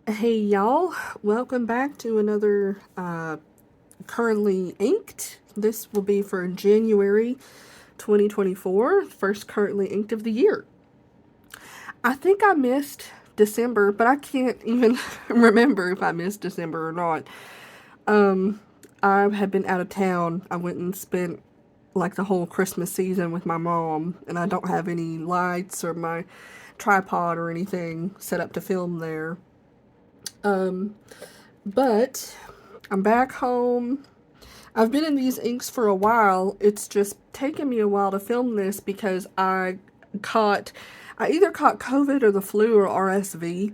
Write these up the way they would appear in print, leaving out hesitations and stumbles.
Hey y'all, welcome back to another currently inked. This will be for January 2024, first currently inked of the year. I think I missed December, but I can't even remember if I missed December or not. I had been out of town. I went and spent like the whole Christmas season with my mom, and I don't have any lights or my tripod or anything set up to film there. But I'm back home. I've been in these inks for a while. It's just taken me a while to film this because caught, I either caught COVID or the flu or RSV.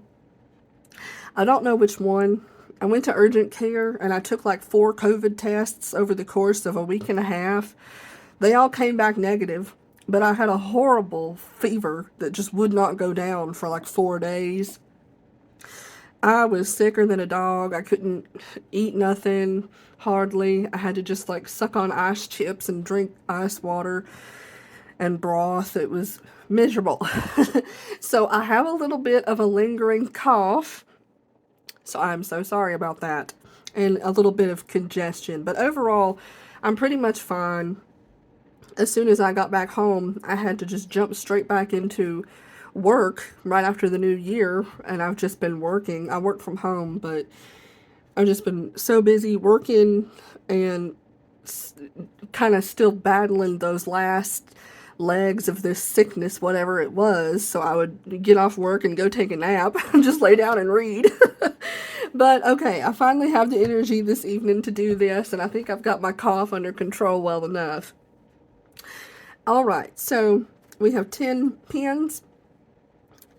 I don't know which one. I went to urgent care and I took like 4 COVID tests over the course of a week and a half. They all came back negative, but I had a horrible fever that just would not go down for like 4 days. I was sicker than a dog. I couldn't eat nothing, hardly. I had to just like suck on ice chips and drink ice water and broth. It was miserable. So I have a little bit of a lingering cough. So I'm so sorry about that. And a little bit of congestion. But overall, I'm pretty much fine. As soon as I got back home, I had to just jump straight back into work right after the new year, and I've just been working. I work from home, but I've just been so busy working and kind of still battling those last legs of this sickness, whatever it was. So I would get off work and go take a nap and just lay down and read. But okay, I finally have the energy this evening to do this, and I think I've got my cough under control well enough. All right, so we have 10 pens,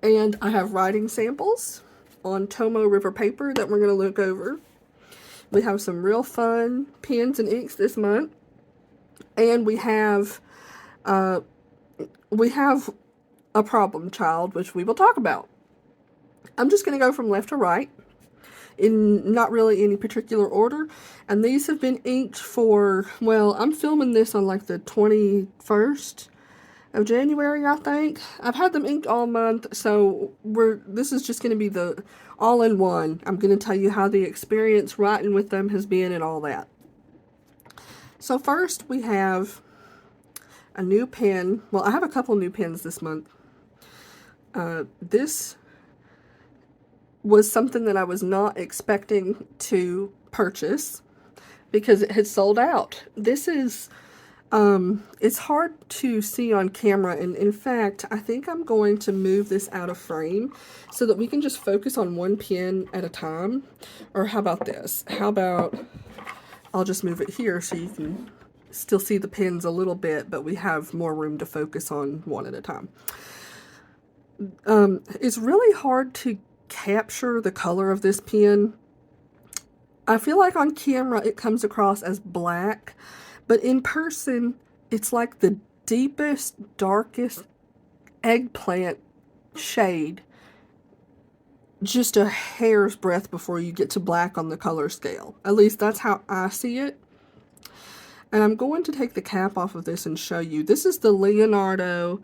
and I have writing samples on Tomo River paper that we're going to look over. We have some real fun pens and inks this month, and uh, we have a problem child, which we will talk about. I'm just going to go from left to right in not really any particular order, and these have been inked for, well, I'm filming this on like the 21st of January, I think. I've had them inked all month, so this is just going to be the all-in-one. I'm going to tell you how the experience writing with them has been and all that. So first we have a new pen. Well, I have a couple new pens this month. This was something that I was not expecting to purchase because it had sold out. This is it's hard to see on camera, and in fact, I think I'm going to move this out of frame so that we can just focus on one pen at a time. Or how about this? How about I'll just move it here so you can still see the pens a little bit, but we have more room to focus on one at a time. It's really hard to capture the color of this pen. I feel like on camera it comes across as black, but in person it's like the deepest, darkest eggplant shade, just a hair's breadth before you get to black on the color scale. At least that's how I see it. And I'm going to take the cap off of this and show you. This is the Leonardo,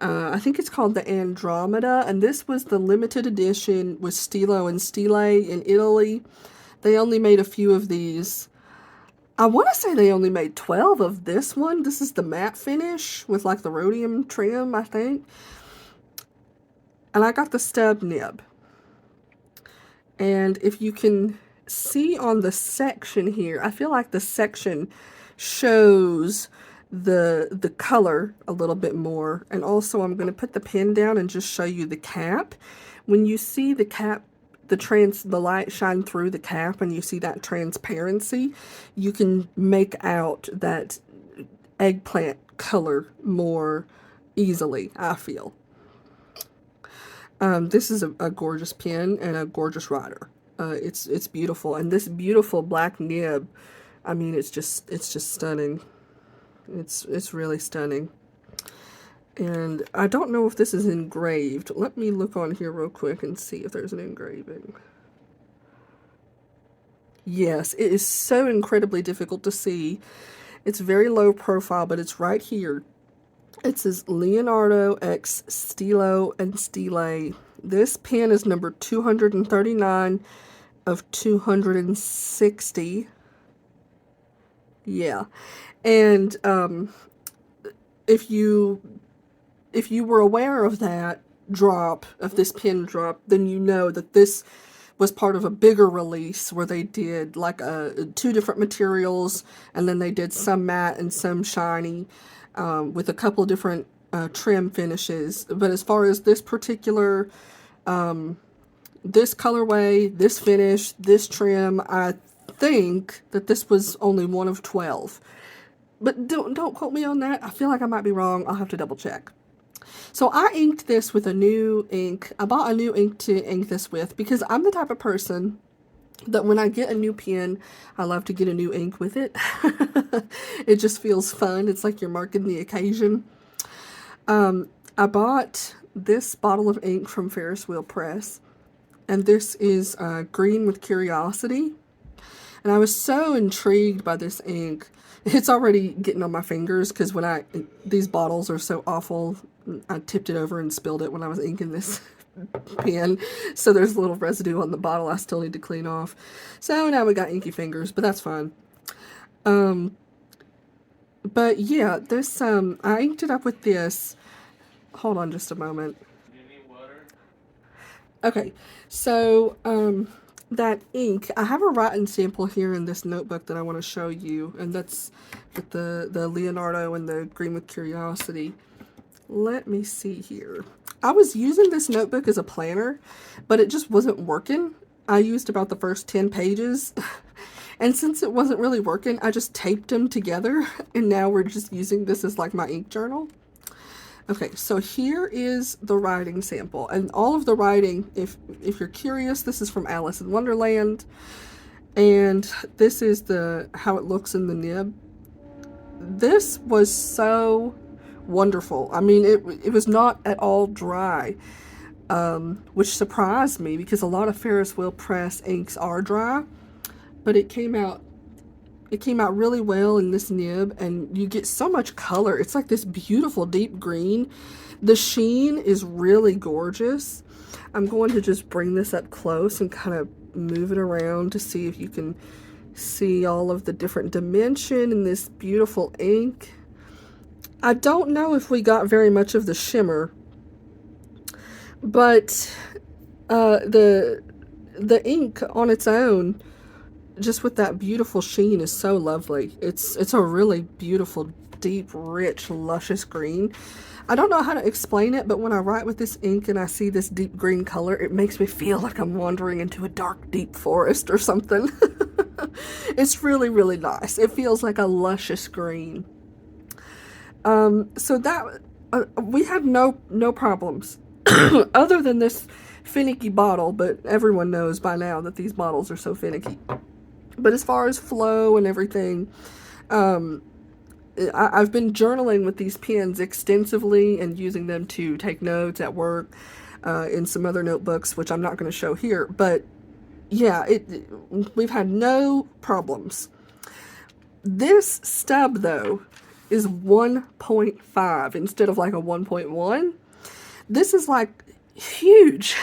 I think it's called the Andromeda, and this was the limited edition with Stilo and Stile in Italy. They only made a few of these. I want to say they only made 12 of this one. This is the matte finish with like the rhodium trim, I think. And I got the stub nib. And if you can see on the section here, I feel like the section shows the color a little bit more. And also I'm going to put the pen down and just show you the cap. When you see the cap, the light shine through the cap and you see that transparency, you can make out that eggplant color more easily, I feel. This is a gorgeous pen and a gorgeous writer. It's beautiful, and this beautiful black nib, I mean, it's just stunning. It's really stunning. And I don't know if this is engraved. Let me look on here real quick and see if there's an engraving. Yes, it is so incredibly difficult to see. It's very low profile, but it's right here. It says Leonardo X Stilo and Stile This pen is number 239 of 260. Yeah. And if you were aware of that drop, of this pin drop, then you know that this was part of a bigger release where they did like two different materials, and then they did some matte and some shiny, with a couple of different trim finishes. But as far as this particular, this colorway, this finish, this trim, I think that this was only one of 12. But don't quote me on that. I feel like I might be wrong. I'll have to double check. So I inked this with a new ink. I bought a new ink to ink this with because I'm the type of person that when I get a new pen, I love to get a new ink with it. It just feels fun. It's like you're marking the occasion. I bought this bottle of ink from Ferris Wheel Press, and this is Green with Curiosity. And I was so intrigued by this ink. It's already getting on my fingers because these bottles are so awful. I tipped it over and spilled it when I was inking this pen. So there's a little residue on the bottle I still need to clean off. So now we got inky fingers, but that's fine. But yeah, this, I inked it up with this. Hold on just a moment. Okay, so, that ink, I have a writing sample here in this notebook that I want to show you, and that's with the Leonardo and the Green with Curiosity. Let me see here. I was using this notebook as a planner, but it just wasn't working. I used about the first 10 pages, and since it wasn't really working, I just taped them together, and now we're just using this as like my ink journal. Okay, so here is the writing sample, and all of the writing, if you're curious, this is from Alice in Wonderland, and this is how it looks in the nib. This was so wonderful. I mean, it was not at all dry, which surprised me because a lot of Ferris Wheel Press inks are dry, but it came out really well in this nib, and you get so much color. It's like this beautiful deep green. The sheen is really gorgeous. I'm going to just bring this up close and kind of move it around to see if you can see all of the different dimension in this beautiful ink. I don't know if we got very much of the shimmer, but the ink on its own, just with that beautiful sheen, is so lovely. It's a really beautiful, deep, rich, luscious green. I don't know how to explain it, but when I write with this ink and I see this deep green color, it makes me feel like I'm wandering into a dark, deep forest or something. It's really, really nice. It feels like a luscious green. So that we had no problems other than this finicky bottle, but everyone knows by now that these bottles are so finicky. But as far as flow and everything, I've been journaling with these pens extensively and using them to take notes at work, in some other notebooks, which I'm not going to show here. But yeah, we've had no problems. This stub, though, is 1.5 instead of like a 1.1. This is like huge.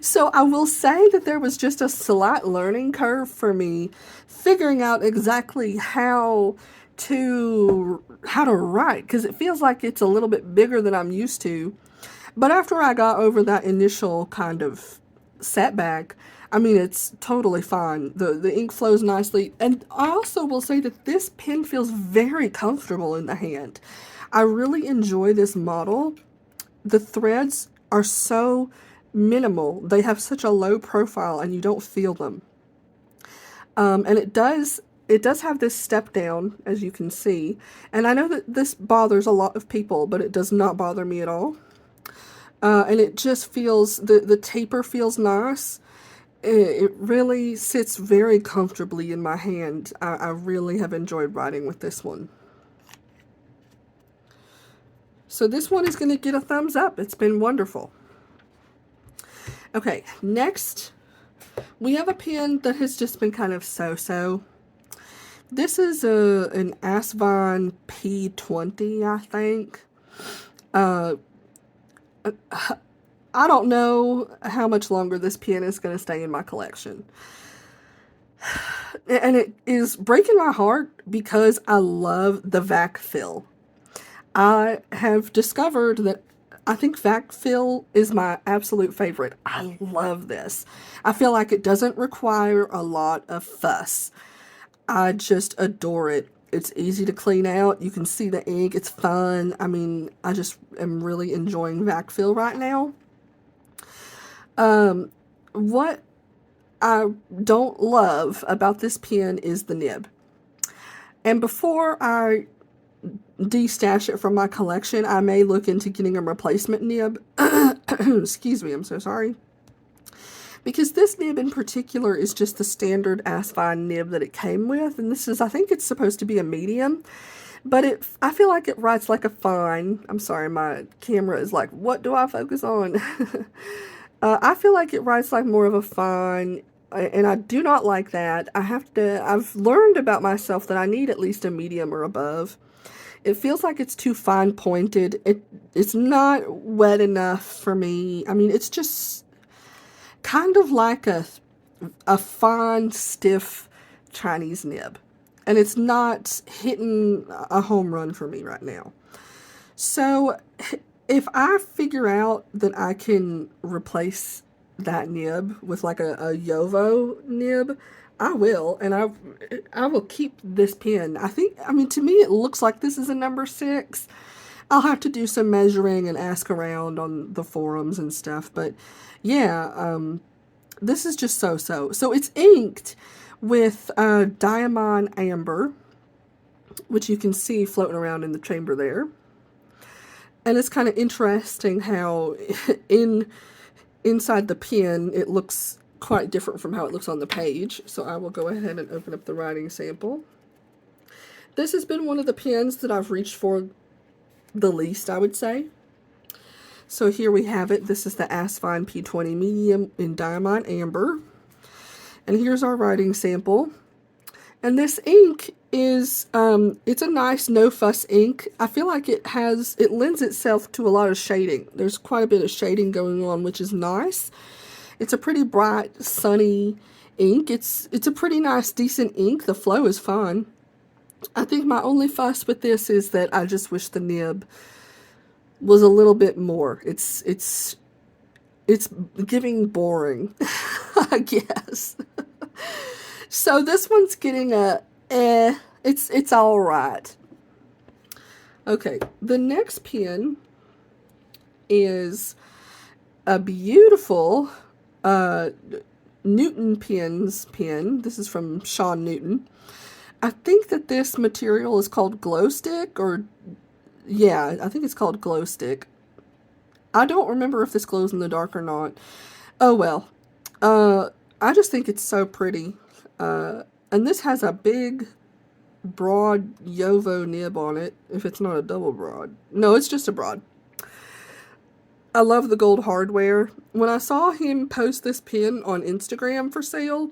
So I will say that there was just a slight learning curve for me figuring out exactly how to write, because it feels like it's a little bit bigger than I'm used to. But after I got over that initial kind of setback, I mean, it's totally fine. The ink flows nicely. And I also will say that this pen feels very comfortable in the hand. I really enjoy this model. The threads are so minimal. They have such a low profile and you don't feel them. And it does have this step down, as you can see. And I know that this bothers a lot of people, but it does not bother me at all. And it just feels, the taper feels nice. It really sits very comfortably in my hand. I really have enjoyed writing with this one. So this one is going to get a thumbs up. It's been wonderful. Okay, next we have a pen that has just been kind of so-so. This is an Asvine P20, I think. I don't know how much longer this pen is going to stay in my collection. And it is breaking my heart because I love the vac fill. I have discovered that I think vac fill is my absolute favorite. I love this. I feel like it doesn't require a lot of fuss. I just adore it. It's easy to clean out. You can see the ink. It's fun. I mean, I just am really enjoying vac fill right now. What I don't love about this pen is the nib. And before I destash it from my collection, I may look into getting a replacement nib. Excuse me, I'm so sorry. Because this nib in particular is just the standard Asfine nib that it came with. And this is, I think it's supposed to be a medium. But I feel like it writes like a fine. I'm sorry, my camera is like, what do I focus on? I feel like it writes like more of a fine, and I do not like that. I've learned about myself that I need at least a medium or above. It feels like it's too fine pointed. It's not wet enough for me. I mean, it's just kind of like a fine, stiff Chinese nib. And it's not hitting a home run for me right now. So if I figure out that I can replace that nib with like a Yovo nib, I will, and I will keep this pen. I mean, to me, it looks like this is a number 6. I'll have to do some measuring and ask around on the forums and stuff, but yeah, this is just so. So it's inked with Diamond Amber, which you can see floating around in the chamber there. And it's kind of interesting how inside the pen it looks quite different from how it looks on the page. So I will go ahead and open up the writing sample. This has been one of the pens that I've reached for the least, I would say. So here we have it. This is the Asfine P20 Medium in Diamond Amber. And here's our writing sample. And this ink is, it's a nice no-fuss ink. I feel like it lends itself to a lot of shading. There's quite a bit of shading going on, which is nice. It's a pretty bright, sunny ink. It's a pretty nice, decent ink. The flow is fine. I think my only fuss with this is that I just wish the nib was a little bit more. It's giving boring, I guess. So this one's getting it's all right. Okay, the next pen is a beautiful Newton Pens pen. This is from Sean Newton. I think that this material is called glow stick, or yeah, I think it's called glow stick. I don't remember if this glows in the dark or not. Oh well. I just think it's so pretty. And this has a big, broad Yovo nib on it, if it's not a double broad. No, it's just a broad. I love the gold hardware. When I saw him post this pen on Instagram for sale,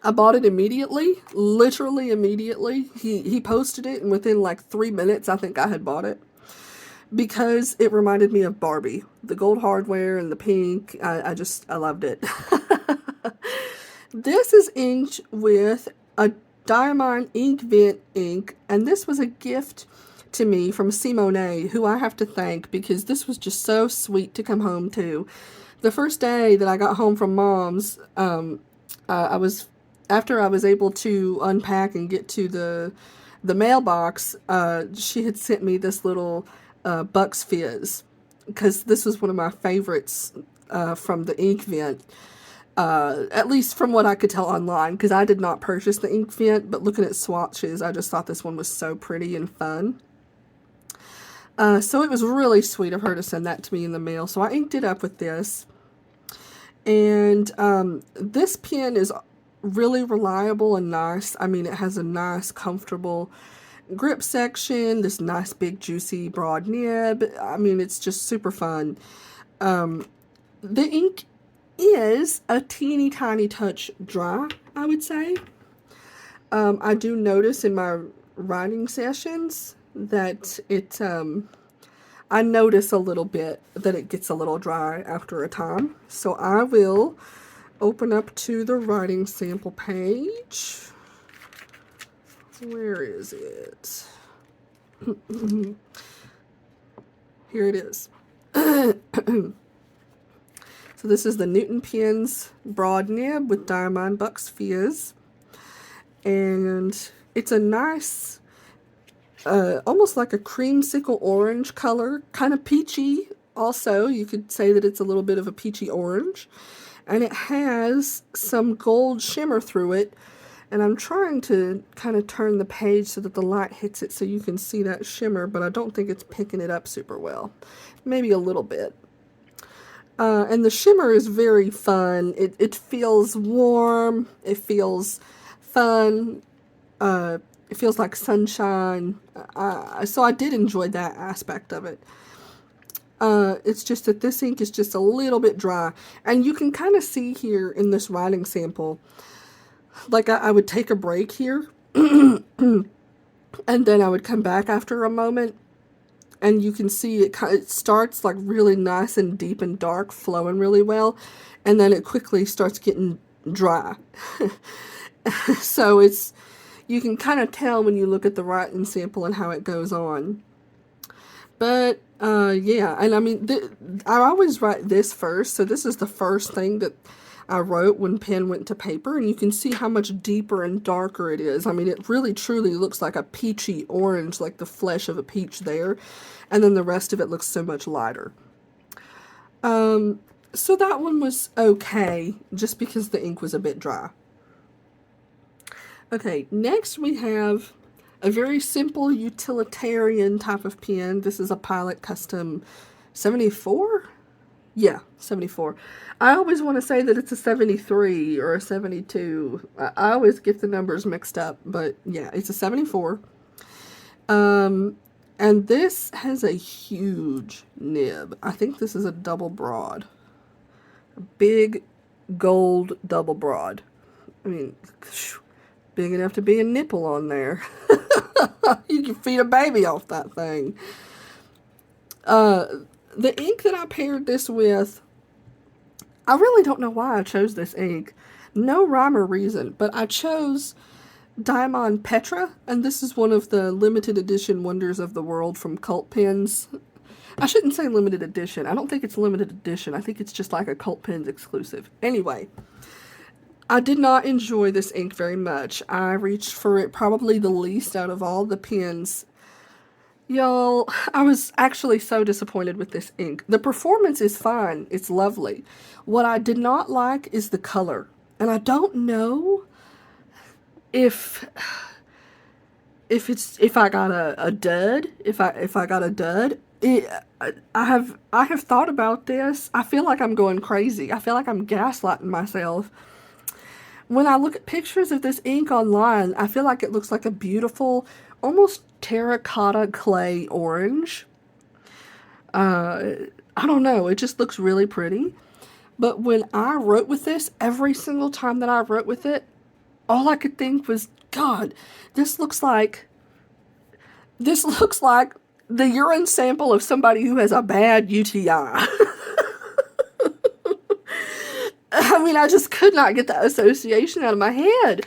I bought it immediately, literally immediately. He posted it, and within like 3 minutes, I think I had bought it. Because it reminded me of Barbie. The gold hardware and the pink, I loved it. This is inked with a Diamond Ink Vent ink, and this was a gift to me from Simone, who I have to thank because this was just so sweet to come home to. The first day that I got home from Mom's, after I was able to unpack and get to the mailbox, she had sent me this little Bucks Fizz, because this was one of my favorites from the ink vent. At least from what I could tell online, because I did not purchase the ink vent, but looking at swatches, I just thought this one was so pretty and fun. So it was really sweet of her to send that to me in the mail. So I inked it up with this. And this pen is really reliable and nice. I mean, it has a nice, comfortable grip section, this nice, big, juicy, broad nib. I mean, it's just super fun. The ink is a teeny tiny touch dry, I would say. I do notice in my writing sessions that I notice a little bit that it gets a little dry after a time. So I will open up to the writing sample page. Where is it? Here it is. So this is the Newton Pens broad nib with Diamond Bucks Fizz. And it's a nice, almost like a creamsicle orange color, kind of peachy also. You could say that it's a little bit of a peachy orange. And it has some gold shimmer through it. And I'm trying to kind of turn the page so that the light hits it so you can see that shimmer, but I don't think it's picking it up super well. Maybe a little bit. And the shimmer is very fun. It feels warm. It feels fun. It feels like sunshine. So I did enjoy that aspect of it. It's just that this ink is just a little bit dry. And you can kind of see here in this writing sample, like I would take a break here. And then I would come back after a moment. And you can see it starts like really nice and deep and dark, flowing really well. And then it quickly starts getting dry. So you can kind of tell when you look at the writing sample and how it goes on. But, yeah, and I mean, I always write this first. So this is the first thing that I wrote when pen went to paper, and you can see how much deeper and darker it is. I mean, it really truly looks like a peachy orange, like the flesh of a peach there, and then the rest of it looks so much lighter. So that one was okay, just because the ink was a bit dry. Okay, next we have a very simple utilitarian type of pen. This is a Pilot Custom 74? Yeah, 74. I always want to say that it's a 73 or a 72. I always get the numbers mixed up, but yeah, it's a 74. And this has a huge nib. I think this is a double broad. A big gold double broad. I mean, big enough to be a nipple on there. You can feed a baby off that thing. The ink that I paired this with, I really don't know why I chose this ink. No rhyme or reason, but I chose Diamond Petra, and this is one of the limited edition wonders of the world from Cult Pens. I shouldn't say limited edition. I don't think it's limited edition. I think it's just like a Cult Pens exclusive. Anyway, I did not enjoy this ink very much. I reached for it probably the least out of all the pens. Y'all, I was actually so disappointed with this ink. The performance is fine. It's lovely. What I did not like is the color. And I don't know if I got a dud, if I got a dud. I have thought about this. I feel like I'm going crazy. I feel like I'm gaslighting myself. When I look at pictures of this ink online, I feel like it looks like a beautiful, almost terracotta clay orange. I don't know. It just looks really pretty. But when I wrote with this, every single time that I wrote with it, all I could think was, God, this looks like the urine sample of somebody who has a bad UTI. I mean, I just could not get that association out of my head.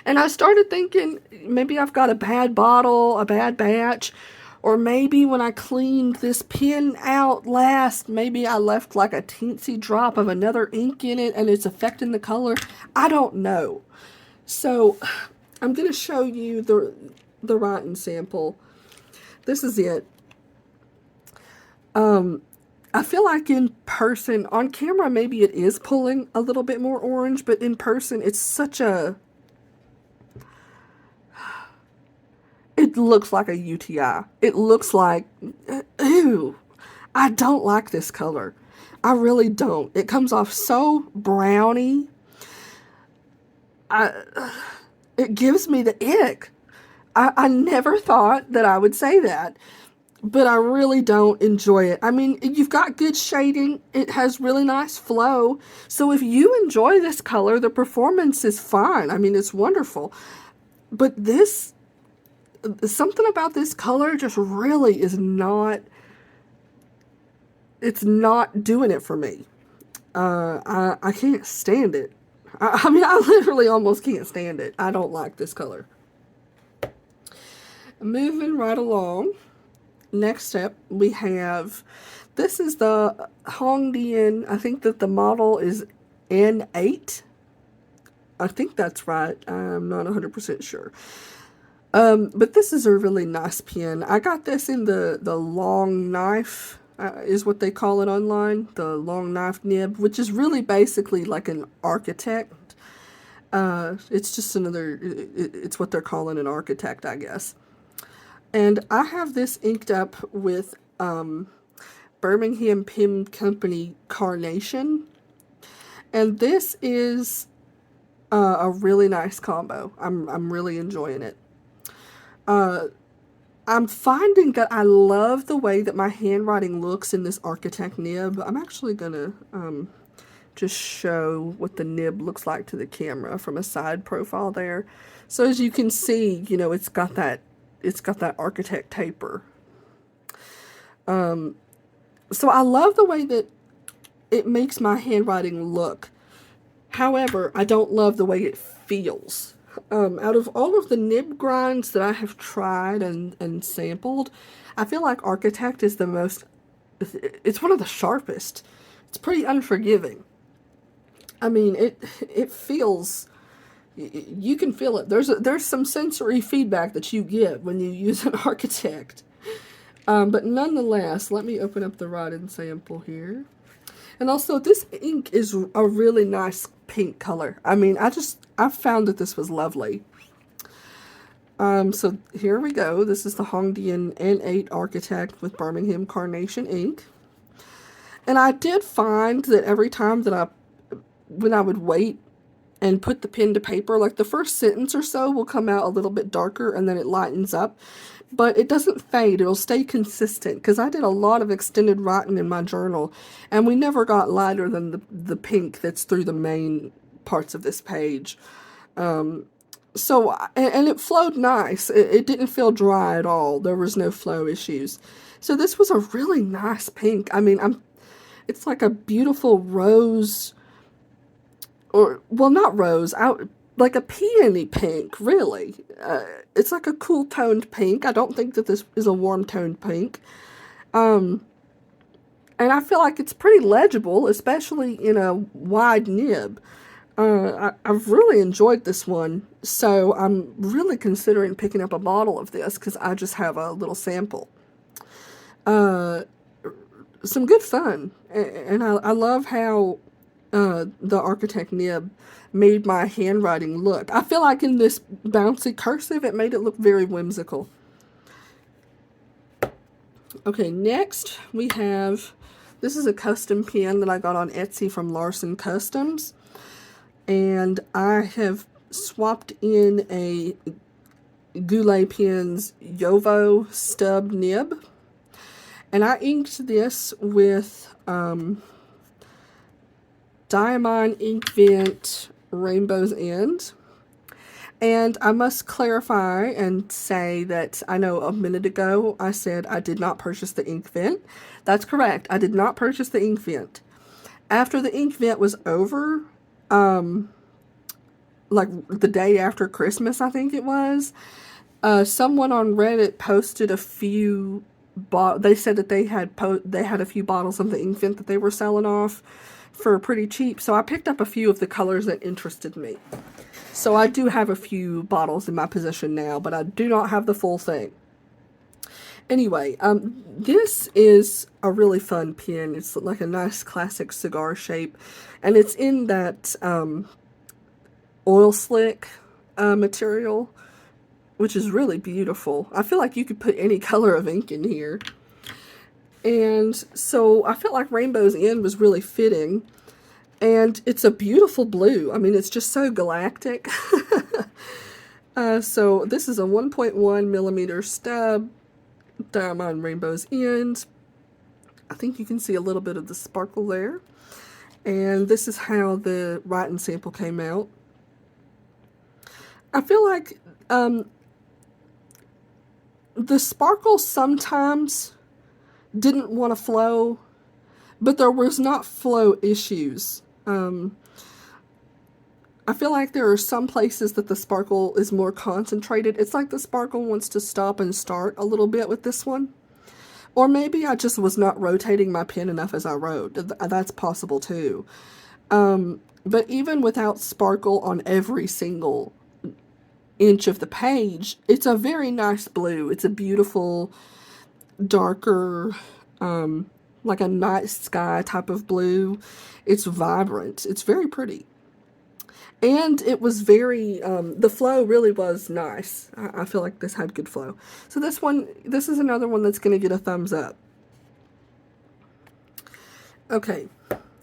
And I started thinking, maybe I've got a bad bottle, a bad batch, or maybe when I cleaned this pen out last, maybe I left like a teensy drop of another ink in it and it's affecting the color. I don't know. So I'm going to show you the writing sample. This is it. I feel like in person, on camera, maybe it is pulling a little bit more orange, but in person, it's such a, it looks like a UTI. It looks like, ew, I don't like this color. I really don't. It comes off so browny. It gives me the ick. I never thought that I would say that. But I really don't enjoy it. I mean, you've got good shading. It has really nice flow. So if you enjoy this color, the performance is fine. I mean, it's wonderful. But something about this color just really is not it's not doing it for me. I can't stand it. I mean, I literally almost can't stand it. I don't like this color. Moving right along. Next step, we have, this is the Hongdian, I think that the model is N8. I think that's right. I'm not 100% sure. But this is a really nice pen. I got this in the long knife, is what they call it online, the long knife nib, which is really basically like an architect. It's just another, it's what they're calling an architect, I guess. And I have this inked up with Birmingham Pen Company Carnation. And this is a really nice combo. I'm really enjoying it. I'm finding that I love the way that my handwriting looks in this architect nib. I'm actually gonna just show what the nib looks like to the camera from a side profile there. So as you can see, you know, it's got that architect taper. So I love the way that it makes my handwriting look. However, I don't love the way it feels. Out of all of the nib grinds that I have tried and sampled, I feel like Architect is the most, it's one of the sharpest. It's pretty unforgiving. I mean, it feels, you can feel it. There's some sensory feedback that you get when you use an Architect. But nonetheless, let me open up the write-in sample here. And also, this ink is a really nice pink color. I mean, I found that this was lovely. So here we go. This is the Hongdian N8 Architect with Birmingham Carnation ink. And I did find that every time that when I would wait and put the pen to paper, like the first sentence or so will come out a little bit darker and then it lightens up. But it doesn't fade. It'll stay consistent because I did a lot of extended writing in my journal and we never got lighter than the pink that's through the main parts of this page. So, and it flowed nice. It didn't feel dry at all. There was no flow issues. So this was a really nice pink. I mean, it's like a beautiful rose, or, well, not rose, like a peony pink, really. It's like a cool toned pink. I don't think that this is a warm toned pink. And I feel like it's pretty legible, especially in a wide nib. I've really enjoyed this one, so I'm really considering picking up a bottle of this because I just have a little sample. Some good fun, and I love how the Architect nib made my handwriting look. I feel like in this bouncy cursive, it made it look very whimsical. Okay, next we have, this is a custom pen that I got on Etsy from Larson Customs. And I have swapped in a Goulet Pens Yovo stub nib. And I inked this with Diamond Inkvent Rainbow's End. And I must clarify and say that I know a minute ago I said I did not purchase the Inkvent. That's correct. I did not purchase the Inkvent. After the Inkvent was over, like the day after Christmas, I think it was, someone on Reddit posted a few, they said that they had a few bottles of the Inkvent that they were selling off for pretty cheap, so I picked up a few of the colors that interested me. So I do have a few bottles in my possession now, but I do not have the full thing. Anyway, this is a really fun pen. It's like a nice classic cigar shape, and it's in that oil slick material, which is really beautiful. I feel like you could put any color of ink in here. And so I felt like Rainbow's End was really fitting. And it's a beautiful blue. I mean, it's just so galactic. So this is a 1.1 millimeter stub, Diamond Rainbow's End. I think you can see a little bit of the sparkle there. And this is how the writing sample came out. I feel like the sparkle sometimes didn't want to flow, but there was not flow issues. I feel like there are some places that the sparkle is more concentrated. It's like the sparkle wants to stop and start a little bit with this one. Or maybe I just was not rotating my pen enough as I wrote. That's possible too. But even without sparkle on every single inch of the page, it's a very nice blue. It's a beautiful, darker, like a night sky type of blue. It's vibrant. It's very pretty. And it was very, the flow really was nice. I feel like this had good flow. So this is another one that's going to get a thumbs up. Okay,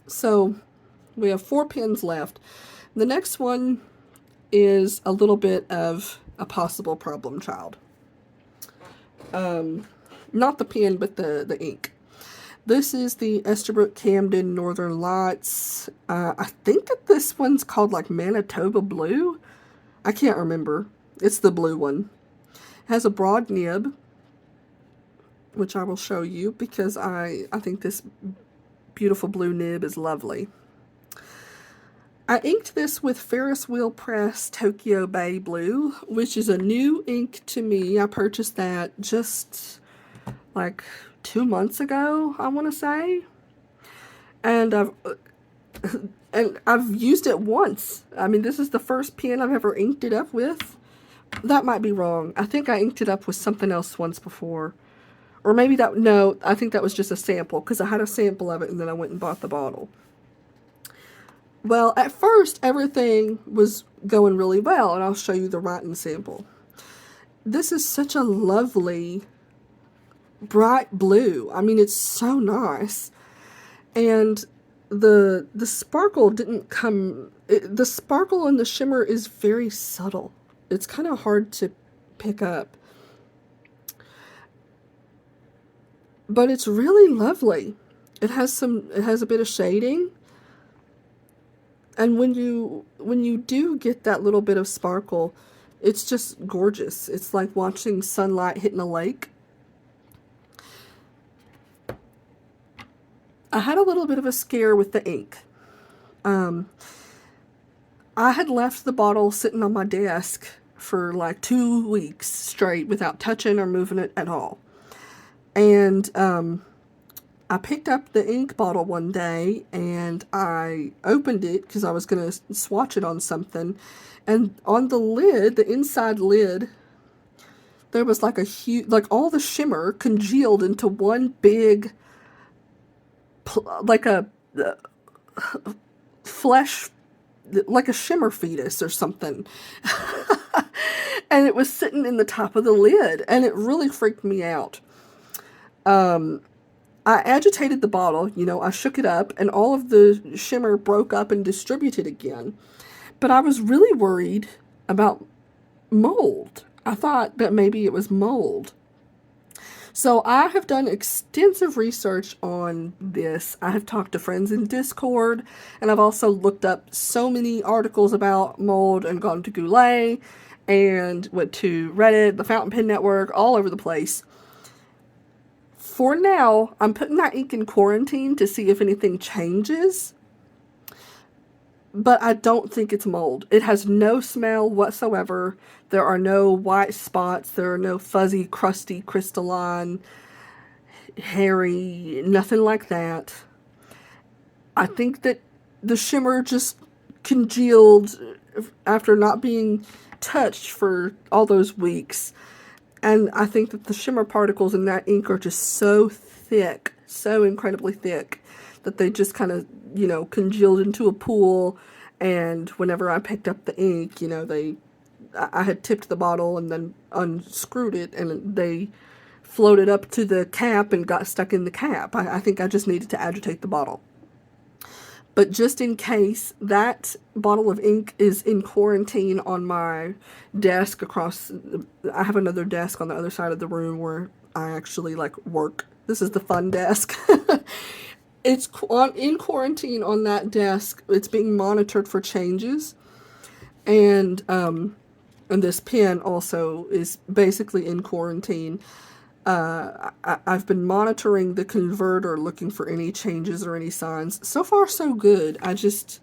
so we have 4 pens left. The next one is a little bit of a possible problem child. Not the pen, but the ink. This is the Estabrook Camden Northern Lights. I think that this one's called like Manitoba Blue. I can't remember. It's the blue one. It has a broad nib, which I will show you because I think this beautiful blue nib is lovely. I inked this with Ferris Wheel Press Tokyo Bay Blue, which is a new ink to me. I purchased that just like 2 months ago, I want to say, and I've used it once. I mean, this is the first pen I've ever inked it up with. That might be wrong. I think I inked it up with something else once before, or maybe no, I think that was just a sample because I had a sample of it and then I went and bought the bottle. Well, at first everything was going really well, and I'll show you the writing sample. This is such a lovely bright blue. I mean, it's so nice. And the sparkle didn't come, the sparkle and the shimmer is very subtle. It's kind of hard to pick up. But it's really lovely. It has a bit of shading. And when you do get that little bit of sparkle, it's just gorgeous. It's like watching sunlight hitting a lake. I had a little bit of a scare with the ink. I had left the bottle sitting on my desk for like 2 weeks straight without touching or moving it at all. And I picked up the ink bottle one day and I opened it because I was going to swatch it on something. And on the lid, the inside lid, there was like a huge, like all the shimmer congealed into one big, like a flesh, like a shimmer fetus or something. And it was sitting in the top of the lid, and it really freaked me out. I agitated the bottle, I shook it up, and all of the shimmer broke up and distributed again. But I was really worried about mold. I thought that maybe it was mold. So I have done extensive research on this. I have talked to friends in Discord, and I've also looked up so many articles about mold and gone to Goulet and went to Reddit, the Fountain Pen Network, all over the place. For now, I'm putting that ink in quarantine to see if anything changes, but I don't think it's mold. It has no smell whatsoever. There are no white spots. There are no fuzzy, crusty, crystalline, hairy, nothing like that. I think that the shimmer just congealed after not being touched for all those weeks. And I think that the shimmer particles in that ink are just so thick, so incredibly thick, that they just kind of, congealed into a pool. And whenever I picked up the ink, I had tipped the bottle and then unscrewed it, and they floated up to the cap and got stuck in the cap. I think I just needed to agitate the bottle. But just in case, that bottle of ink is in quarantine on my desk across. I have another desk on the other side of the room where I actually work. This is the fun desk. It's in quarantine on that desk. It's being monitored for changes. And this pen also is basically in quarantine. I've been monitoring the converter, looking for any changes or any signs. So far, so good. I just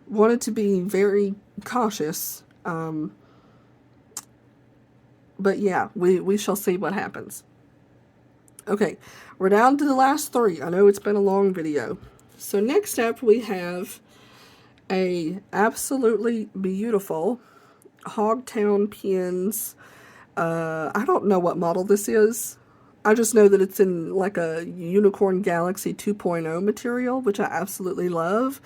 wanted to be very cautious. But yeah, we shall see what happens. Okay, we're down to the last three. I know it's been a long video. So next up we have a absolutely beautiful Hogtown Pins. I don't know what model this is. I just know that it's in like a Unicorn Galaxy 2.0 material, which I absolutely love.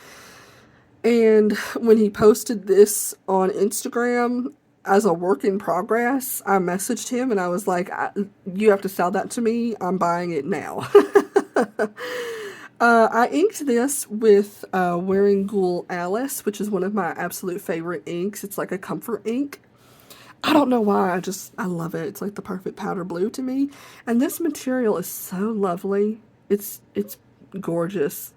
And when he posted this on Instagram as a work in progress, I messaged him and I was like, you have to sell that to me. I'm buying it now. I inked this with Wearing Ghoul Alice, which is one of my absolute favorite inks. It's like a comfort ink. I don't know why, I love it. It's like the perfect powder blue to me. And this material is so lovely. It's gorgeous.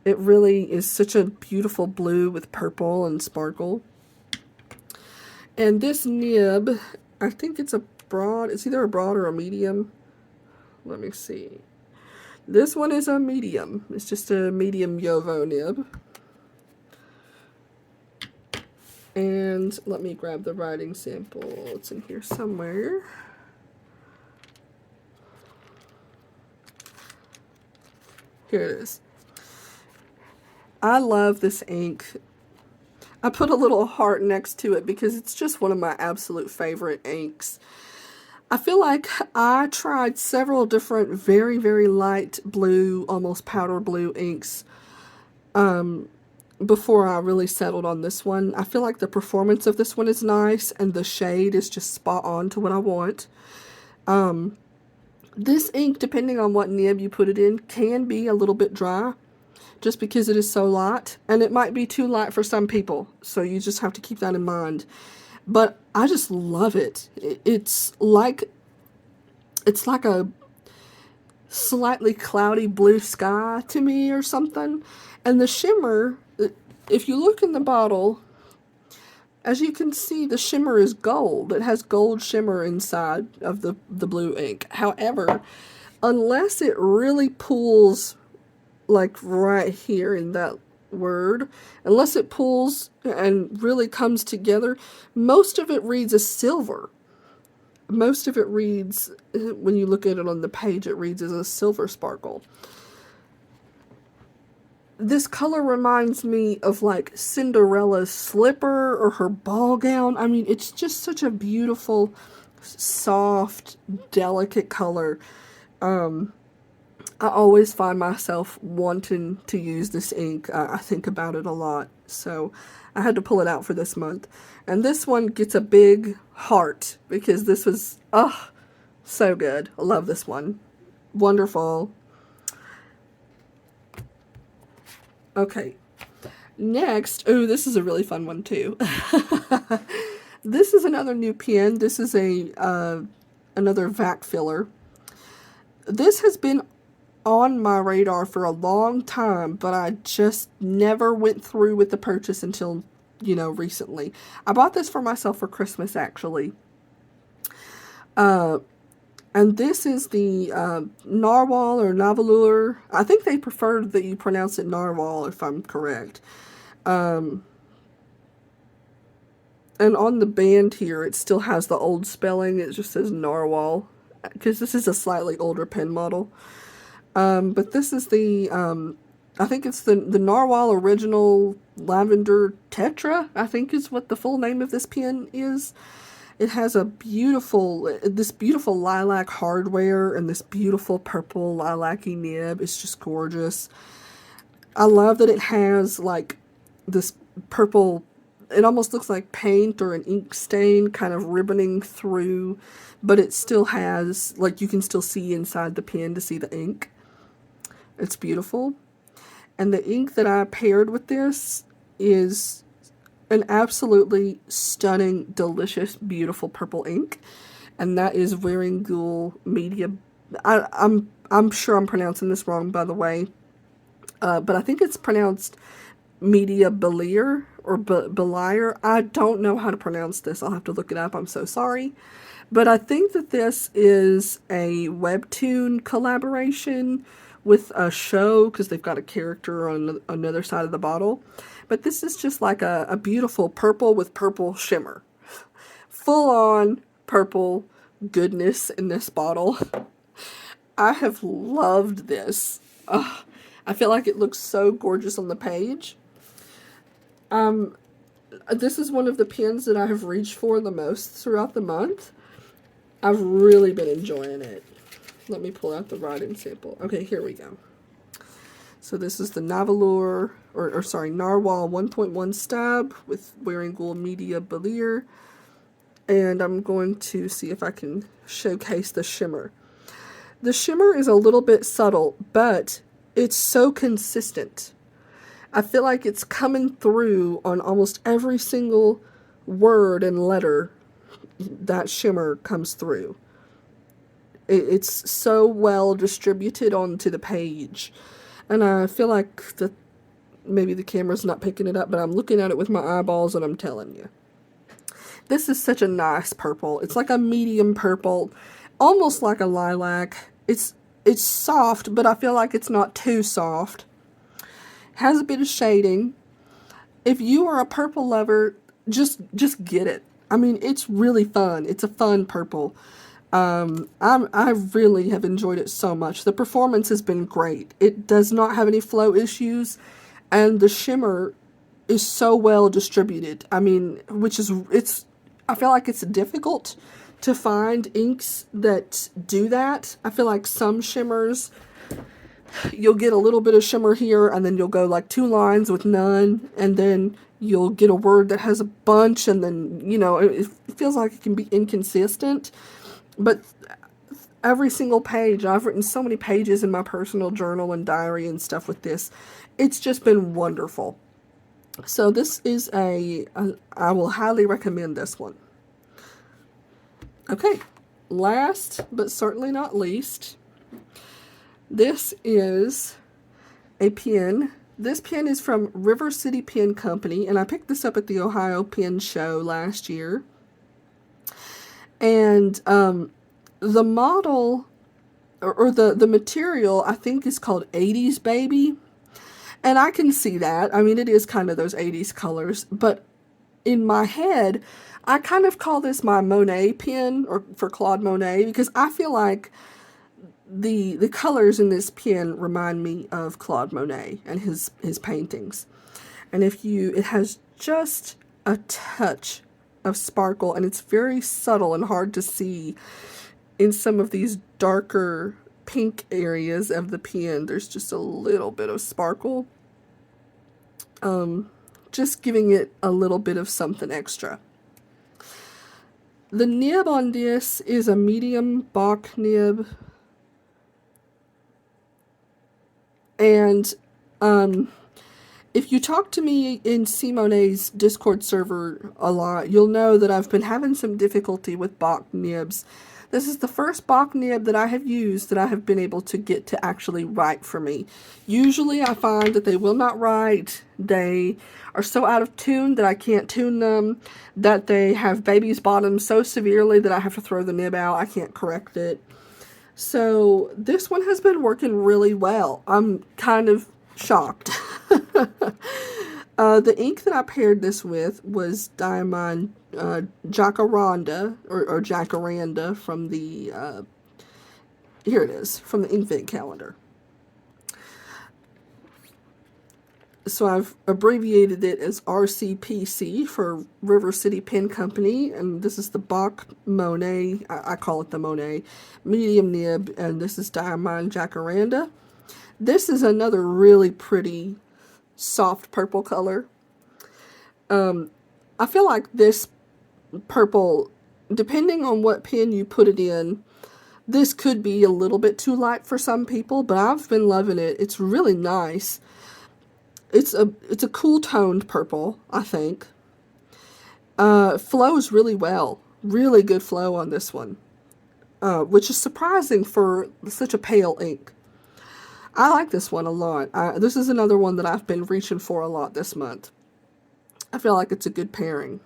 It really is such a beautiful blue with purple and sparkle. And this nib, I think it's a broad. It's either a broad or a medium. Let me see. This one is a medium. It's just a medium Yovo nib. And let me grab the writing sample. It's in here somewhere. Here it is. I love this ink. I put a little heart next to it because it's just one of my absolute favorite inks. I feel like I tried several different very, very light blue, almost powder blue inks before I really settled on this one. I feel like the performance of this one is nice and the shade is just spot on to what I want. This ink, depending on what nib you put it in, can be a little bit dry just because it is so light, and it might be too light for some people, so you just have to keep that in mind. But I just love it. It's like a slightly cloudy blue sky to me or something. And the shimmer, if you look in the bottle, as you can see, the shimmer is gold. It has gold shimmer inside of the blue ink. However, unless it really pulls like right here in that word, unless it pulls and really comes together, most of it reads as silver. Most of it reads, when you look at it on the page, it reads as a silver sparkle. This color reminds me of like Cinderella's slipper or her ball gown. I mean, it's just such a beautiful, soft, delicate color. I always find myself wanting to use this ink. I think about it a lot, so I had to pull it out for this month. And this one gets a big heart because this was, so good. I love this one. Wonderful. Okay, next, this is a really fun one too. This is another new pen. This is another vac filler. This has been on my radar for a long time, but I just never went through with the purchase until, recently. I bought this for myself for Christmas, actually. And this is the Narwhal or Navalur. I think they prefer that you pronounce it Narwhal, if I'm correct. And on the band here, it still has the old spelling. It just says Narwhal, because this is a slightly older pen model. But this is the, I think it's the Narwhal Original Lavender Tetra, I think is what the full name of this pen is. It has this beautiful lilac hardware and this beautiful purple lilac-y nib. It's just gorgeous. I love that it has like this purple, it almost looks like paint or an ink stain kind of ribboning through, but it still has, like, you can still see inside the pen to see the ink. It's beautiful. And the ink that I paired with this is an absolutely stunning, delicious, beautiful purple ink. And that is Wearing Ghoul Media. I'm sure I'm pronouncing this wrong, by the way. But I think it's pronounced Media Belier or Belier. I don't know how to pronounce this. I'll have to look it up. I'm so sorry. But I think that this is a webtoon collaboration with a show because they've got a character on another side of the bottle. But this is just like a beautiful purple with purple shimmer. Full on purple goodness in this bottle. I have loved this. Ugh, I feel like it looks so gorgeous on the page. This is one of the pens that I have reached for the most throughout the month. I've really been enjoying it. Let me pull out the writing sample. Okay, here we go. So this is the Narwhal 1.1 stab with Wearing Wool Media Belier. And I'm going to see if I can showcase the shimmer. The shimmer is a little bit subtle, but it's so consistent. I feel like it's coming through on almost every single word and letter that shimmer comes through. It's so well distributed onto the page. And I feel like that maybe the camera's not picking it up, but I'm looking at it with my eyeballs and I'm telling you. This is such a nice purple. It's like a medium purple, almost like a lilac. It's soft, but I feel like it's not too soft. Has a bit of shading. If you are a purple lover, just get it. I mean, it's really fun. It's a fun purple. I really have enjoyed it so much. The performance has been great. It does not have any flow issues, and the shimmer is so well distributed. I mean, I feel like it's difficult to find inks that do that. I feel like some shimmers, you'll get a little bit of shimmer here, and then you'll go like 2 lines with none, and then you'll get a word that has a bunch, and then, it feels like it can be inconsistent. But every single page, I've written so many pages in my personal journal and diary and stuff with this. It's just been wonderful. So this is I will highly recommend this one. Okay, last but certainly not least, this is a pen. This pen is from River City Pen Company, and I picked this up at the Ohio Pen Show last year. And the model, or the material, I think is called 80s Baby. And I can see that. I mean, it is kind of those 80s colors. But in my head, I kind of call this my Monet pen, or for Claude Monet, because I feel like the colors in this pen remind me of Claude Monet and his paintings. And it has just a touch of sparkle, and it's very subtle and hard to see in some of these darker pink areas of the pen. There's just a little bit of sparkle, just giving it a little bit of something extra. The nib on this is a medium Bach nib, and if you talk to me in Simonet's Discord server a lot, you'll know that I've been having some difficulty with Bach nibs. This is the first Bach nib that I have used that I have been able to get to actually write for me. Usually I find that they will not write. They are so out of tune that I can't tune them, that they have baby's bottoms so severely that I have to throw the nib out. I can't correct it. So this one has been working really well. I'm kind of shocked. The ink that I paired this with was Diamond Jacaranda, or Jacaranda from the, here it is, from the Inkvent calendar. So I've abbreviated it as RCPC for River City Pen Company, and this is the Bach Monet, I call it the Monet, medium nib, and this is Diamond Jacaranda. This is another really pretty soft purple color. I feel like this purple, depending on what pen you put it in, this could be a little bit too light for some people, but I've been loving it. It's really nice. It's a cool toned purple, I think. Flows really well. Really good flow on this one, which is surprising for such a pale ink. I like this one a lot. This is another one that I've been reaching for a lot this month. I feel like it's a good pairing.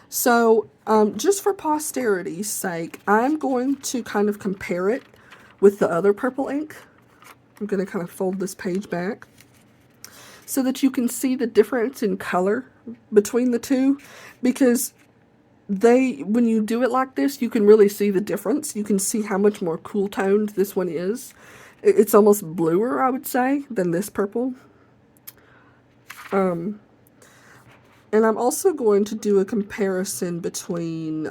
So, just for posterity's sake, I'm going to kind of compare it with the other purple ink. I'm going to kind of fold this page back so that you can see the difference in color between the two, because when you do it like this, you can really see the difference. You can see how much more cool toned this one is. It's almost bluer, I would say, than this purple. And I'm also going to do a comparison between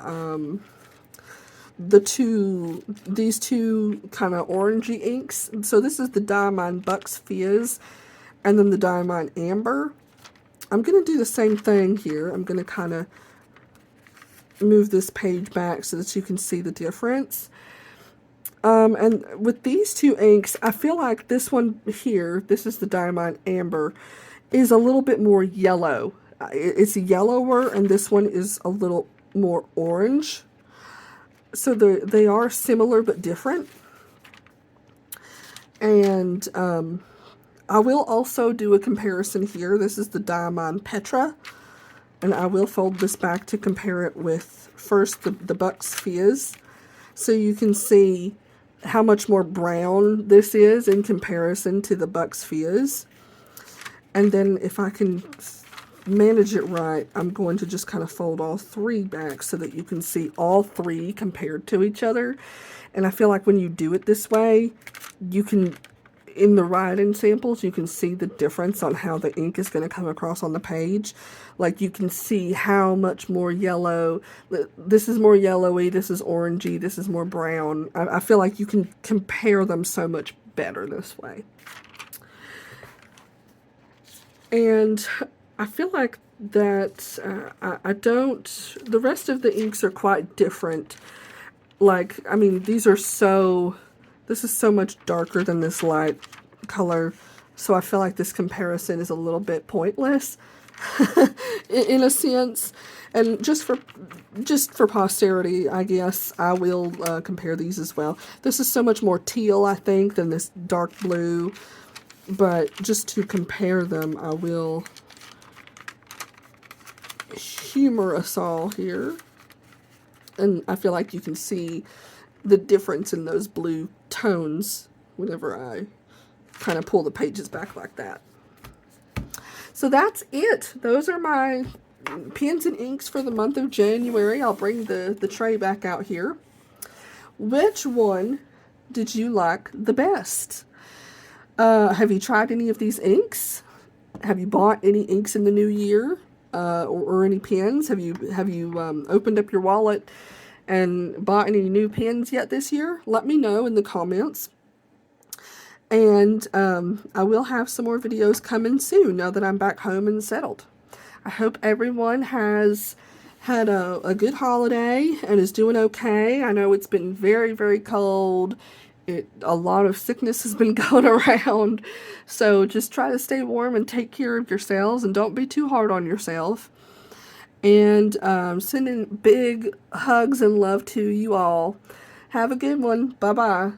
these two kind of orangey inks. So this is the Diamond Bucks Fizz, and then the Diamond Amber. I'm going to do the same thing here. I'm going to kind of move this page back so that you can see the difference. And with these two inks, I feel like this one here, this is the Diamond Amber, is a little bit more yellow. It's yellower, and this one is a little more orange. So they are similar but different. And I will also do a comparison here. This is the Diamond Petra, and I will fold this back to compare it with first the Bucks Fizz, so you can see how much more brown this is in comparison to the Bucks Fizz. And then if I can manage it right, I'm going to just kind of fold all three back so that you can see all three compared to each other. And I feel like when you do it this way, you can, in the write-in samples, you can see the difference on how the ink is going to come across on the page. Like, you can see how much more yellow, this is more yellowy, this is orangey, this is more brown. I feel like you can compare them so much better this way. And I feel like that the rest of the inks are quite different. Like, I mean, this is so much darker than this light color, so I feel like this comparison is a little bit pointless in a sense. And just for posterity, I guess I will compare these as well. This is so much more teal, I think, than this dark blue. But just to compare them, I will humor us all here. And I feel like you can see the difference in those blue tones whenever I kind of pull the pages back like that. So that's it. Those are my pens and inks for the month of January. I'll bring the tray back out here. Which one did you like the best? Have you tried any of these inks? Have you bought any inks in the new year? Or any pens? Have you opened up your wallet and bought any new pens yet this year? Let me know in the comments. And I will have some more videos coming soon now that I'm back home and settled. I hope everyone has had a good holiday and is doing okay. I know it's been very, very cold. A lot of sickness has been going around, so just try to stay warm and take care of yourselves, and don't be too hard on yourself. And sending big hugs and love to you all. Have a good one. Bye-bye.